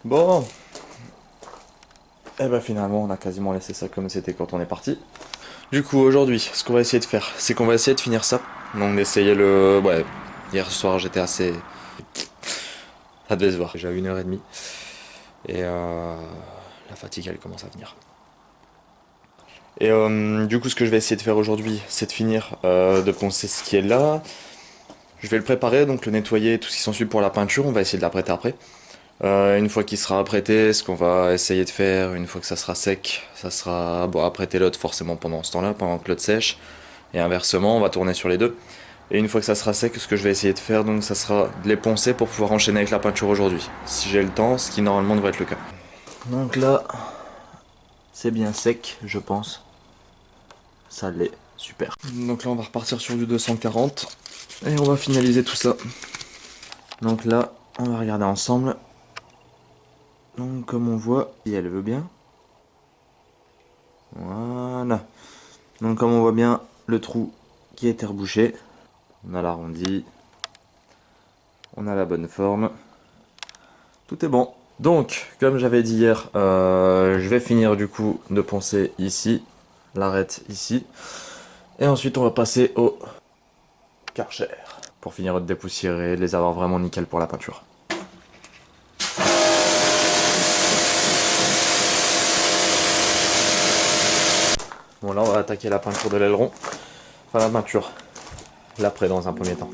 Bon, et bah finalement on a quasiment laissé ça comme c'était quand on est parti. Du coup aujourd'hui, ce qu'on va essayer de faire, c'est qu'on va essayer de finir ça. Donc d'essayer le... Ouais, hier soir j'étais assez... Ça devait se voir, déjà 1h30. Et la fatigue elle commence à venir. Et du coup ce que je vais essayer de faire aujourd'hui, c'est de finir de poncer ce qui est là. Je vais le préparer, donc le nettoyer, tout ce qui s'ensuit pour la peinture, on va essayer de la prêter après. Une fois qu'il sera apprêté, ce qu'on va essayer de faire, une fois que ça sera sec, ça sera bon, apprêter l'autre forcément pendant ce temps-là, pendant que l'autre sèche. Et inversement, on va tourner sur les deux. Et une fois que ça sera sec, ce que je vais essayer de faire, donc ça sera de les poncer pour pouvoir enchaîner avec la peinture aujourd'hui. Si j'ai le temps, ce qui normalement devrait être le cas. Donc là, c'est bien sec, je pense. Ça l'est, super. Donc là, on va repartir sur du 240. Et on va finaliser tout ça. Donc là, on va regarder ensemble. Donc comme on voit, si elle veut bien. Voilà. Donc comme on voit bien, le trou qui a été rebouché. On a l'arrondi. On a la bonne forme. Tout est bon. Donc, comme j'avais dit hier, je vais finir du coup de poncer ici. L'arête ici. Et ensuite on va passer au Karcher. Pour finir de dépoussiérer, de les avoir vraiment nickel pour la peinture. Bon là on va attaquer la peinture de l'aileron. Enfin la peinture. L'après dans un premier temps.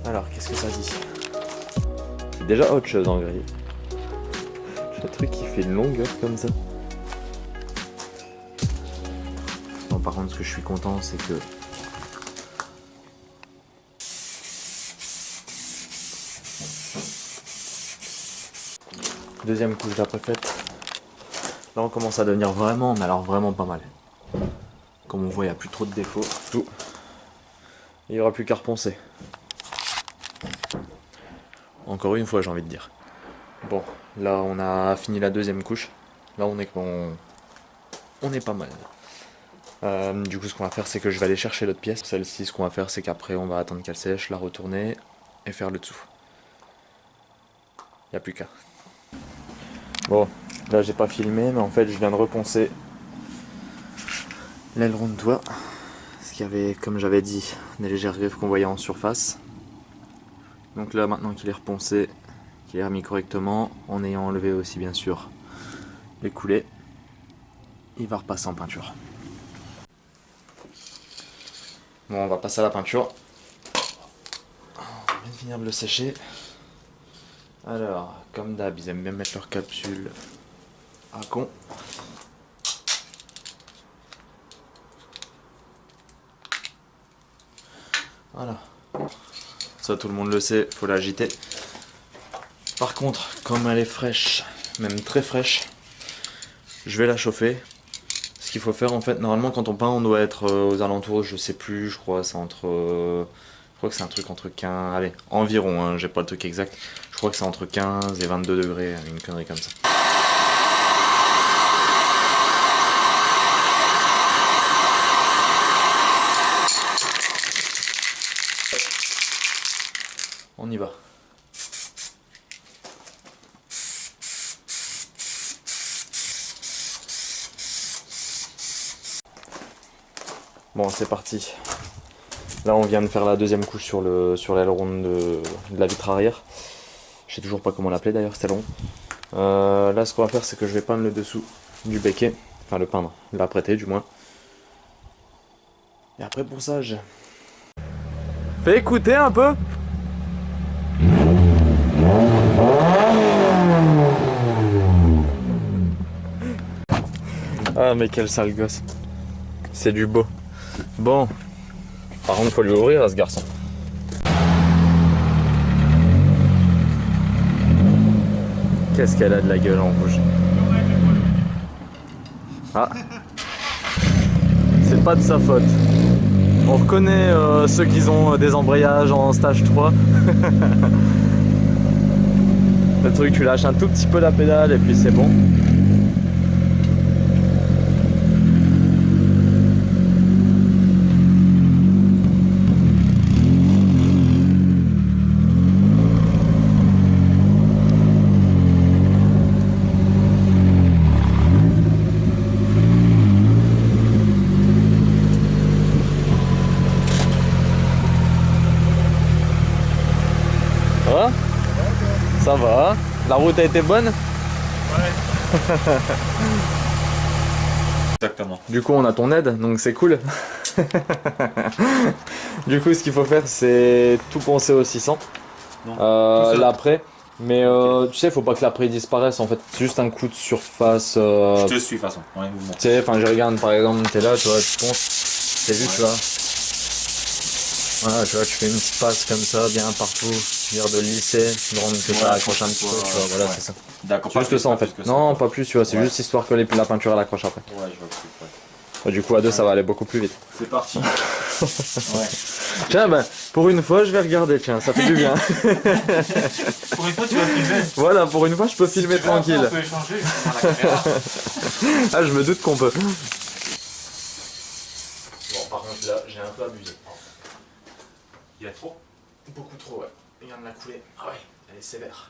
Alors, qu'est-ce que ça dit? C'est déjà autre chose en gris. Le truc qui fait une longueur comme ça. Bon, par contre, ce que je suis content, c'est que... Deuxième couche d'après faite. Là, on commence à devenir vraiment, mais alors vraiment pas mal. Comme on voit, il n'y a plus trop de défauts. Tout. Il n'y aura plus qu'à reponcer. Encore une fois, j'ai envie de dire. Bon, là on a fini la deuxième couche. Là on est pas mal. Du coup ce qu'on va faire c'est que je vais aller chercher l'autre pièce. Celle-ci ce qu'on va faire c'est qu'après on va attendre qu'elle sèche, la retourner et faire le dessous. Y a plus qu'à. Bon, là j'ai pas filmé mais en fait je viens de reponcer l'aileron de toit. Parce qu'il y avait, comme j'avais dit, des légères griffes qu'on voyait en surface. Donc là maintenant qu'il est reponcé, qu'il est remis correctement, en ayant enlevé aussi bien sûr les coulées, il va repasser en peinture. Bon, on va passer à la peinture. On vient de finir de le sécher. Alors, comme d'hab, ils aiment bien mettre leur capsule à con. Voilà. Ça, tout le monde le sait, faut l'agiter. Par contre, comme elle est fraîche, même très fraîche, je vais la chauffer. Ce qu'il faut faire en fait, normalement quand on peint on doit être aux alentours, je sais plus, je crois c'est entre... je crois que c'est un truc entre 15... Allez, environ, hein, j'ai pas le truc exact. Je crois que c'est entre 15 et 22 degrés, une connerie comme ça. On y va. Bon, c'est parti. Là, on vient de faire la deuxième couche sur l'aileron de la vitre arrière. Je sais toujours pas comment l'appeler d'ailleurs, c'était long. Là, ce qu'on va faire, c'est que je vais peindre le dessous du becquet. Enfin, le peindre, l'apprêter du moins. Et après, ponçage. Fais écouter un peu. Ah, mais quel sale gosse. C'est du beau. Bon. Par contre, faut lui ouvrir à ce garçon. Qu'est-ce qu'elle a de la gueule en rouge. Ah. C'est pas de sa faute. On reconnaît ceux qui ont des embrayages en stage 3. Le truc, tu lâches un tout petit peu la pédale et puis c'est bon. Ça va. La route a été bonne? Ouais. Exactement. Du coup, on a ton aide, donc c'est cool. Du coup, ce qu'il faut faire, c'est tout penser au 600. L'après. Mais tu sais, faut pas que l'après disparaisse en fait. C'est juste un coup de surface. Je te suis de toute façon. Ouais, tu sais, enfin, je regarde par exemple, t'es là, tu vois, tu ponces. T'es vu, tu vois. Voilà, tu vois, tu fais une petite passe comme ça, bien partout, dire de lisser, de rendre que ça accroche un petit peu, tu vois, voilà, c'est ça. D'accord. C'est juste ça en fait. Non, pas plus, tu vois, c'est juste histoire que la peinture elle accroche après. Ouais, je vois le truc, Bah, du coup, à deux, ça va aller beaucoup plus vite. C'est parti. Ouais. Tiens, ben, pour une fois, je vais regarder, tiens, ça fait du bien. Pour une fois, tu vas filmer. Voilà, pour une fois, je peux filmer tranquille. On peut échanger, je prends la caméra. Ah, je me doute qu'on peut. Bon, par contre, là, j'ai un peu abusé. Il y a trop? Beaucoup trop, ouais. Regarde la coulée. Ah ouais, elle est sévère.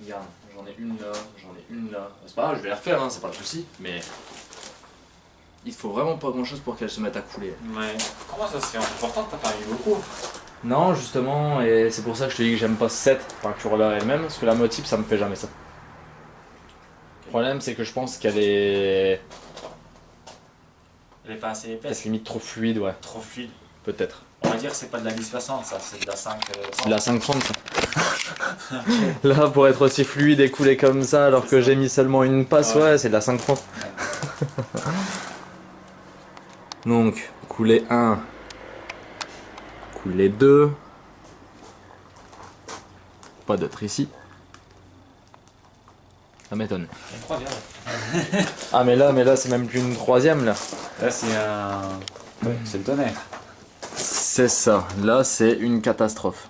Regarde, j'en ai une là, j'en ai une là. C'est pas grave, je vais la refaire, hein, c'est pas le souci. Mais il faut vraiment pas grand chose pour qu'elle se mette à couler. Ouais. Comment ça se fait? Pourtant, t'as pas mis beaucoup. Non, justement, et c'est pour ça que je te dis que j'aime pas cette peinture-là elle-même, parce que la motif, ça me fait jamais ça. Le problème, c'est que je pense qu'elle est... Elle est pas assez épaisse. peut-être limite trop fluide, ouais. Trop fluide. Peut-être. On va dire que c'est pas de la 1060 ça, c'est de la 5. C'est de la 530 ça. Là, pour être aussi fluide et couler comme ça, alors que j'ai mis seulement une passe, ouais, c'est de la 530. Donc, couler 1, couler 2. Pas d'autre ici. Ça m'étonne. Ah mais là c'est même plus une troisième là. Là c'est un... Ouais, c'est le tonnerre. C'est ça, là c'est une catastrophe.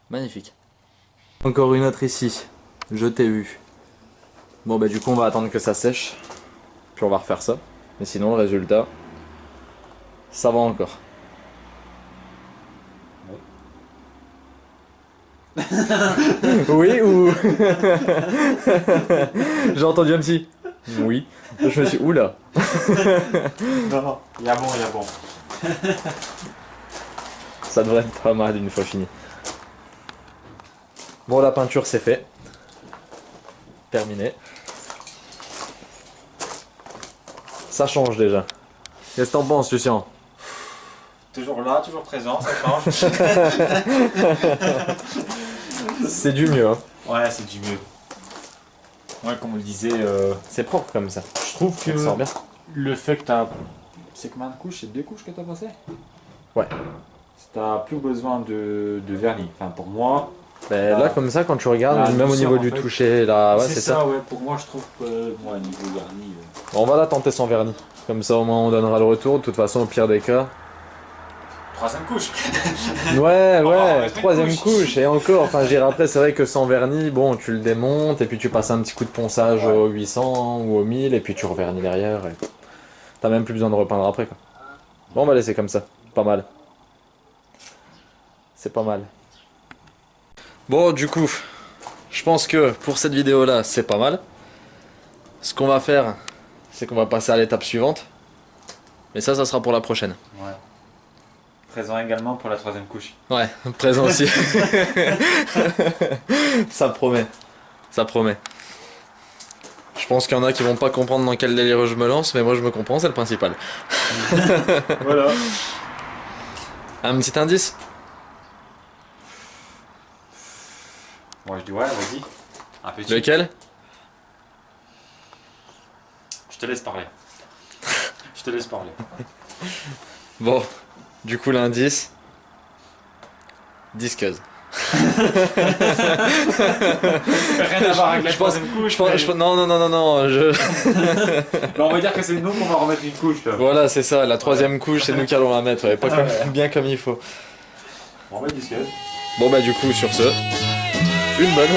Magnifique. Encore une autre ici, je t'ai vu. Bon bah du coup on va attendre que ça sèche, puis on va refaire ça. Mais sinon le résultat, ça va encore. Oui ou... J'ai entendu un petit... Oui. Je me suis... Oula. Non, il y a bon, il y a bon. Ça devrait être pas mal une fois fini. Bon, la peinture c'est fait. Terminé. Ça change déjà. Qu'est-ce que t'en penses, Lucien? Toujours là, toujours présent, ça change. C'est du mieux, hein. Ouais, c'est du mieux. Ouais, comme on le disait, C'est propre comme ça. je trouve que Ça sort bien. le fait que t'as... C'est combien de couches? C'est 2 couches que t'as passé? Ouais. T'as plus besoin de vernis. Enfin, pour moi... Ben, là, comme ça, quand tu regardes, la même au douceur, niveau en du fait. toucher, là, ouais, c'est ça. ouais. Pour moi, je trouve que... Moi, niveau vernis... Bon, on va la tenter sans vernis. Comme ça, au moins, on donnera le retour. De toute façon, au pire des cas. 3ème couche. Ouais, On va ouais, remettre une 3ème couche. couche. Et encore, enfin, je dirais après, c'est vrai que sans vernis, bon, tu le démontes et puis tu passes un petit coup de ponçage Ouais. au 800 ou au 1000 et puis tu revernis derrière. Et... t'as même plus besoin de repeindre après, quoi. Bon, on va laisser comme ça. Pas mal. C'est pas mal. Bon, du coup, je pense que pour cette vidéo-là, c'est pas mal. Ce qu'on va faire, c'est qu'on va passer à l'étape suivante. Mais ça sera pour la prochaine. Ouais. Présent également pour la 3ème couche. Ouais, présent aussi. Ça promet. Ça promet. Je pense qu'il y en a qui vont pas comprendre dans quel délire je me lance, mais moi je me comprends, c'est le principal. Voilà. Un petit indice? Moi, je dis ouais, vas-y. Un petit. Lequel? Je te laisse parler. Je te laisse parler. Bon, du coup l'indice... disqueuse. Rien à voir avec la Je pense- troisième couche. Non, non, non, non, non, Bah, on va dire que c'est nous qu'on va remettre une couche. Là. Voilà, c'est ça, la troisième couche, c'est nous qui allons la mettre, ouais, pas comme- bien comme il faut. On va discuter. Bon bah du coup, sur ce, une bonne.